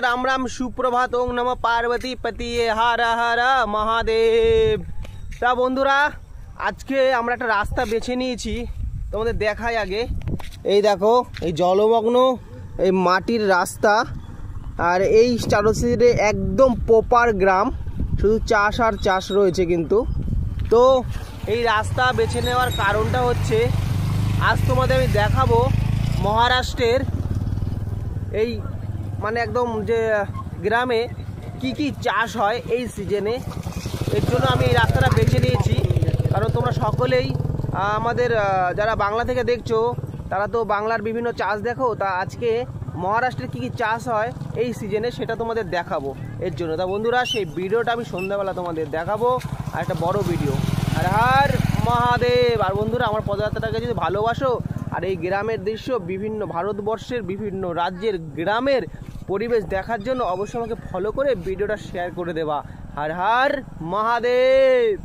राम राम सुप्रभात ओम नमः पार्वती पतिये हर हर महादेव। তা বন্ধুরা আজকে আমরা একটা রাস্তা বেছে নিয়েছি, তোমাদের দেখাই আগে। এই দেখো এই জলমগ্ন এই মাটির রাস্তা, আর এই চারোদিকে একদম প্রপার গ্রাম, শুধু চাষ আর চাষ রয়েছে। কিন্তু তো এই রাস্তা বেছে নেওয়ার কারণটা হচ্ছে আজ তোমাদের আমি দেখাবো মহারাষ্ট্রের এই মানে একদম যে গ্রামে কি কি চাষ হয় এই সিজনে। এর জন্য আমি এই রাস্তাটা বেছে নিয়েছি, কারণ তোমরা সকলেই আমাদের যারা বাংলা থেকে দেখছো তারা তো বাংলার বিভিন্ন চাষ দেখো। তা আজকে মহারাষ্ট্রের কি কি চাষ হয় এই সিজনে সেটা তোমাদের দেখাবো। এর জন্য তা বন্ধুরা সেই ভিডিওটা আমি সন্ধ্যাবেলা তোমাদের দেখাবো, আর একটা বড় ভিডিও। আর হর মহাদেব। আর বন্ধুরা আমার পদযাত্রাটাকে যদি ভালোবাসো আর এই গ্রামের দৃশ্য বিভিন্ন ভারতবর্ষের বিভিন্ন রাজ্যের গ্রামের পরিবেশ দেখার জন্য অবশ্যই আমাকে ফলো করে ভিডিওটা শেয়ার করে দেবা। হর হর মহাদেব।